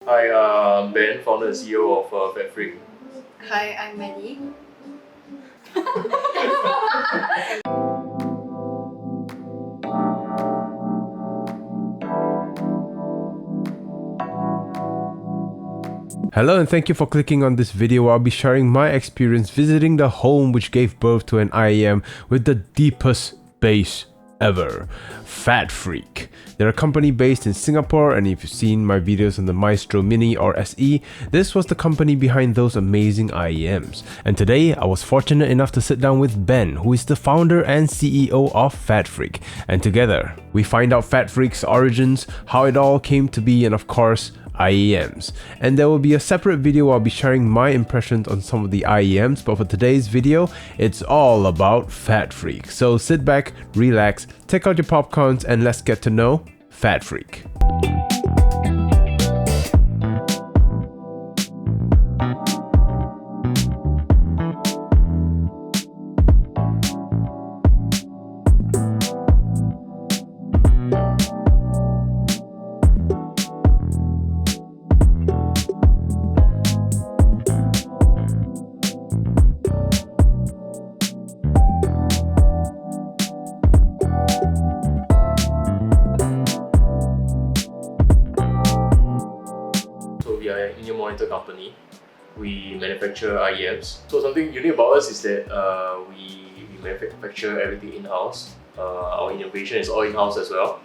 Hi, I'm Ben, founder and CEO of Fatfreq. Hi, I'm Maddie. Hello and thank you for clicking on this video where I'll be sharing my experience visiting the home which gave birth to an IEM with the deepest bass ever, Fatfreq. They're a company based in Singapore, and if you've seen my videos on the Maestro Mini or SE, this was the company behind those amazing IEMs. And today I was fortunate enough to sit down with Ben, who is the founder and CEO of Fatfreq, and together we find out Fatfreq's origins, how it all came to be, and of course IEMs. And there will be a separate video where I'll be sharing my impressions on some of the IEMs, but for today's video, it's all about Fatfreq. So sit back, relax, take out your popcorns, and let's get to know Fatfreq. We are an in-ear monitor company. We manufacture IEMs. So something unique about us is that we manufacture everything in-house. Our innovation is all in-house as well.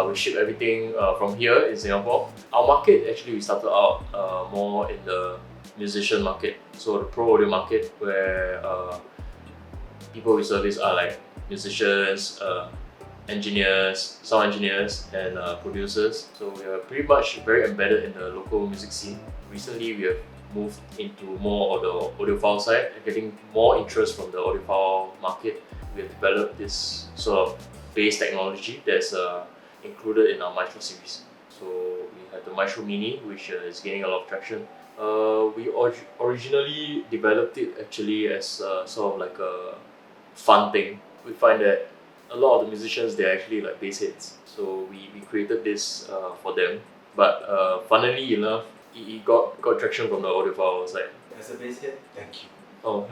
We ship everything from here in Singapore. Our market, actually, we started out more in the musician market. So the pro audio market, where people we service are like musicians, engineers, sound engineers, and producers. So we are pretty much very embedded in the local music scene. Recently, we have moved into more of the audiophile side and getting more interest from the audiophile market. We have developed this sort of bass technology that's included in our Maestro series. So we have the Maestro Mini, which is gaining a lot of traction. We originally developed it actually as sort of like a fun thing. We find that a lot of the musicians, they're actually like bass heads. So we created this for them. But funnily enough, it got traction from the audiophile side. As a bass head, thank you. Oh.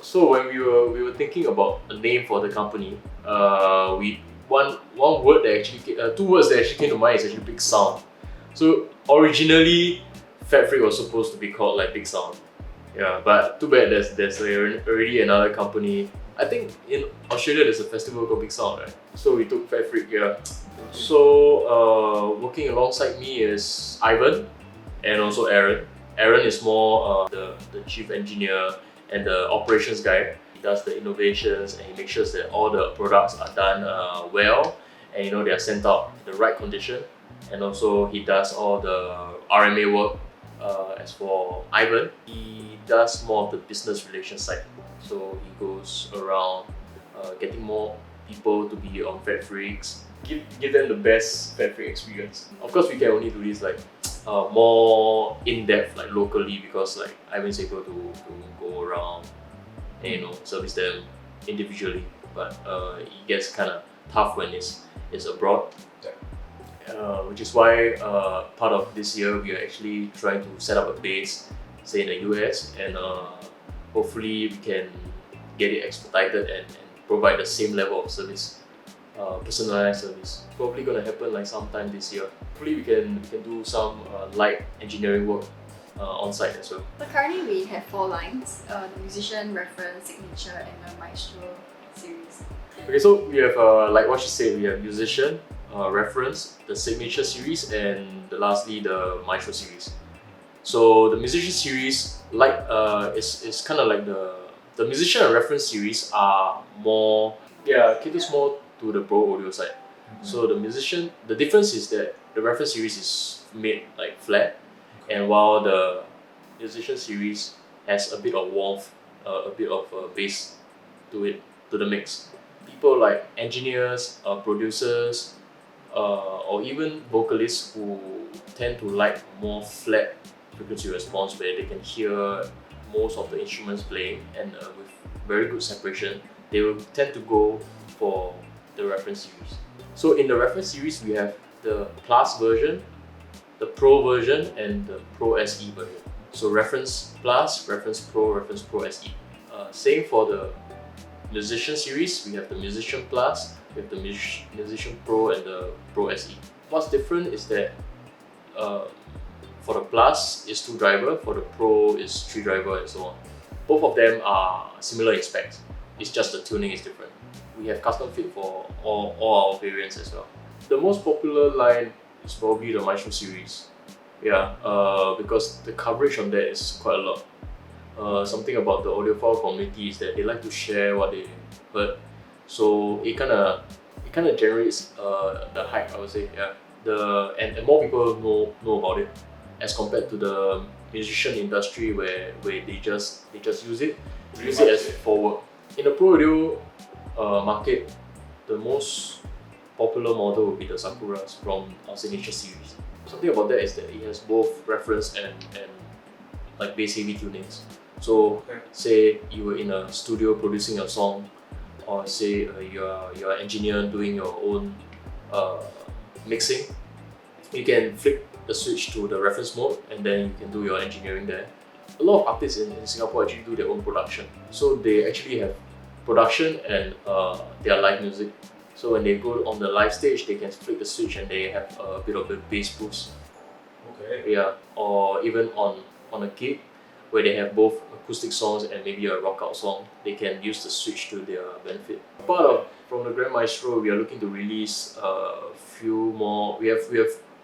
So when we were thinking about a name for the company, one word that actually two words that actually came to mind is actually big sound. So originally, Fatfreq was supposed to be called like Big Sound. Yeah, but too bad there's already another company. I think in Australia there's a festival called Big Sound, right? So we took Fatfreq, yeah. So working alongside me is Ivan and also Aaron. Aaron is more the chief engineer and the operations guy. He does the innovations and he makes sure that all the products are done well, and they are sent out in the right condition. And also he does all the RMA work. As for Ivan, he does more of the business relations side. So he goes around getting more people to be on Fatfreqs, give them the best Fatfreq experience. Of course, we can only do this like more in depth, like locally, because like Ivan's able to go around and service them individually. But it gets kind of tough when it's abroad. Which is why part of this year we are actually trying to set up a base, say in the US, and hopefully we can get it expedited and provide the same level of service, personalized service. Probably gonna happen like sometime this year. Hopefully we can do some light engineering work on site as well. So currently we have 4 lines, the musician, reference, signature, and the Maestro series. Okay, so we have like what she said, we have musician, reference, the signature series, and lastly the Maestro series. So the musician series, like is kind of like the musician and reference series are more caters more to the pro audio side. So the difference is that the reference series is made like flat, and while the musician series has a bit of warmth, a bit of bass to it, to the mix. People like engineers, producers, or even vocalists who tend to like more flat frequency response, where they can hear most of the instruments playing and with very good separation, they will tend to go for the reference series. So in the reference series, we have the Plus version, the Pro version and the Pro SE version. So Reference Plus, Reference Pro SE. Same for the Musician series, we have the Musician Plus, we have the Musician Pro and the Pro SE. What's different is that for the Plus is 2 driver, for the Pro is 3 driver and so on. Both of them are similar in specs, it's just the tuning is different. We have custom fit for all our variants as well. The most popular line is probably the Maestro series. Yeah, because the coverage on that is quite a lot. Something about the audiophile community is that they like to share what they heard, so it kind of generates the hype, I would say. Yeah, and more people know about it as compared to the musician industry where they just use it as for work. In the pro audio market, the most popular model would be the Sakuras from our signature series. Something about that is that it has both reference and like bass heavy tunings. So say you were in a studio producing a song, or say you're an engineer doing your own mixing, you can flick the switch to the reference mode and then you can do your engineering there. A lot of artists in Singapore actually do their own production. So they actually have production and their live music. So when they go on the live stage, they can flick the switch and they have a bit of a bass boost. Okay. Yeah, or even on a gig where they have both acoustic songs and maybe a rock out song, they can use the switch to their benefit. From the Grand Maestro, we are looking to release a few more. We have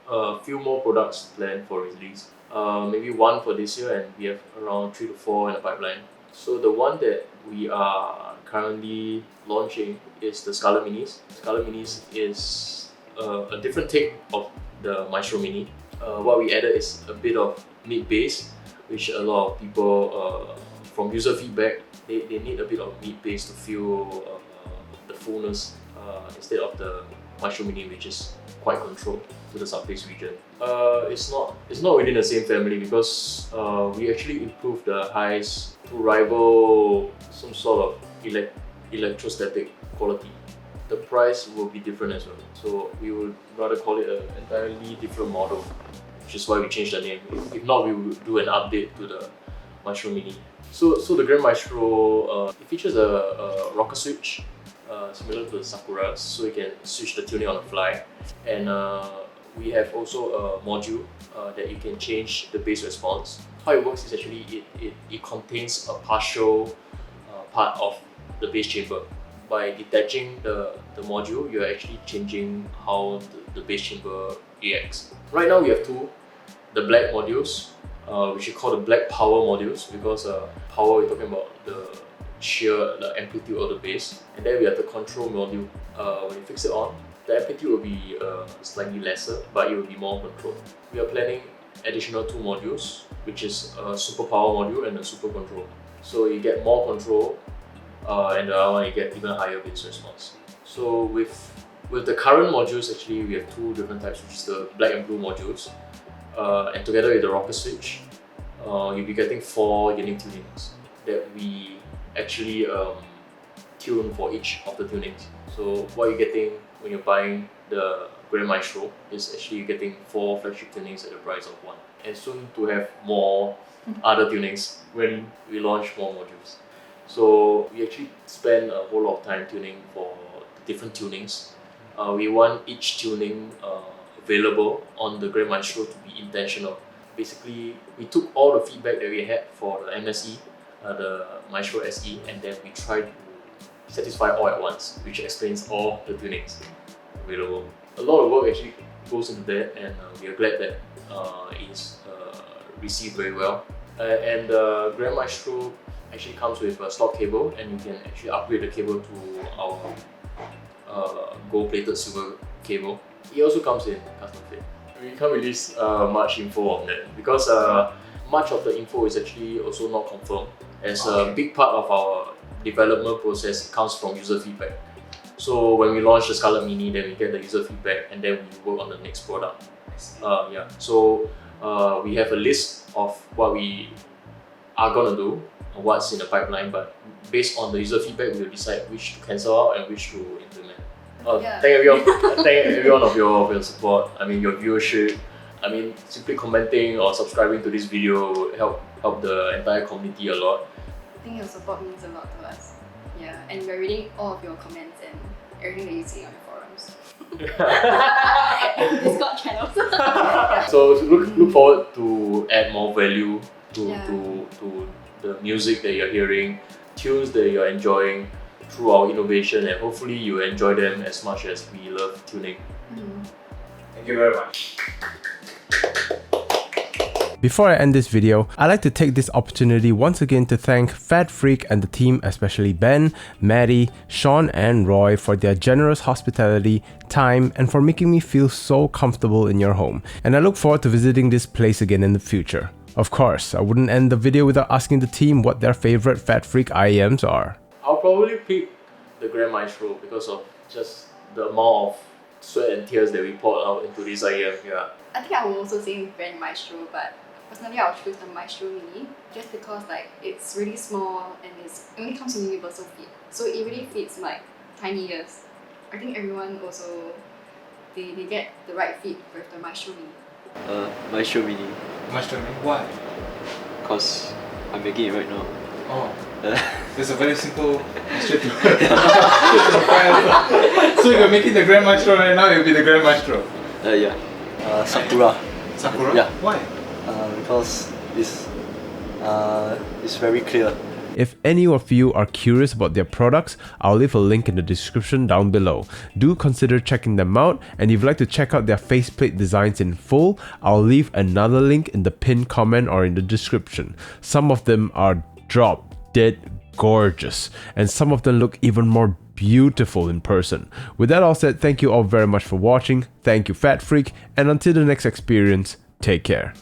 a few more products planned for release. Maybe 1 for this year, and we have around 3 to 4 in the pipeline. So the one that we are currently launching is the Scarlett Minis. Scarlett Minis is a different take of the Maestro Mini. What we added is a bit of mid bass, which a lot of people from user feedback, they need a bit of mid bass to feel the fullness instead of the Maestro Mini, which is quite controlled to the sub bass region. It's not within the same family because we actually improved the highs to rival some sort of electrostatic quality. The price will be different as well, so we would rather call it an entirely different model, which is why we changed the name. If not, we would do an update to the Maestro Mini. So the Grand Maestro, it features a rocker switch similar to the Sakuras, so you can switch the tuning on the fly. And we have also a module that you can change the bass response. How it works is actually it contains a partial part of the bass chamber. By detaching the module, you're actually changing how the bass chamber reacts. Right now we have 2, the black modules, which we call the black power modules, because power, we're talking about the amplitude of the bass. And then we have the control module. When you fix it on, the amplitude will be slightly lesser, but it will be more controlled. We are planning additional 2 modules, which is a super power module and a super control. So you get more control, and the other one you get even higher bass response. So with the current modules, actually we have 2 different types, which is the black and blue modules, and together with the rocker switch, you'll be getting 4 unique tunings that we actually tune for each of the tunings. So what you're getting when you're buying the Grand Maestro is actually you're getting 4 flagship tunings at the price of 1, and soon to have more other tunings when we launch more modules. So we actually spend a whole lot of time tuning for the different tunings. We want each tuning available on the Grand Maestro to be intentional. Basically, we took all the feedback that we had for the MSE, the Maestro SE, and then we tried to satisfy all at once, which explains all the tunings available. A lot of work actually goes into that, and we are glad that it is received very well. And the Grand Maestro actually comes with a stock cable, and you can actually upgrade the cable to our gold-plated silver cable. It also comes in custom fit. We can't release much info on that because much of the info is actually also not confirmed, as a big part of our development process comes from user feedback. So when we launch the Scarlett Mini, then we get the user feedback and then we work on the next product. Yeah. So we have a list of what we are gonna do, what's in the pipeline, but based on the user feedback, we will decide which to cancel out and which to implement. Thank everyone of your support. I mean, your viewership. I mean, simply commenting or subscribing to this video would help the entire community a lot. I think your support means a lot to us. Yeah, and we're reading all of your comments and everything that you say on the forums. And Discord channels. So look forward to add more value to, Yeah. to the music that you're hearing, tunes that you're enjoying through our innovation, and hopefully you enjoy them as much as we love tuning. Thank you very much. Before I end this video, I'd like to take this opportunity once again to thank Fatfreq and the team, especially Ben, Maddie, Sean and Roy, for their generous hospitality, time, and for making me feel so comfortable in your home. And I look forward to visiting this place again in the future. Of course, I wouldn't end the video without asking the team what their favorite Fatfreq IEMs are. I'll probably pick the Grand Maestro because of just the amount of sweat and tears that we poured out into this IEM. Yeah. I think I will also say Grand Maestro, but personally I'll choose the Maestro Mini just because like it's really small and it only comes in universal fit. So it really fits like tiny ears. I think everyone also, they get the right fit with the Maestro Mini. Maestro Mini, Maestro Mini, why? because I'm making it right now. Oh, there's a very simple straight to So you're making the Grand Maestro right now, it'll be the Grand Maestro. Yeah. Sakura. Sakura? Yeah. Why? Because it's very clear. If any of you are curious about their products, I'll leave a link in the description down below. Do consider checking them out, and if you'd like to check out their faceplate designs in full, I'll leave another link in the pinned comment or in the description. Some of them are drop dead gorgeous, and some of them look even more beautiful in person. With that all said, thank you all very much for watching. Thank you Fatfreq, and until the next experience, take care.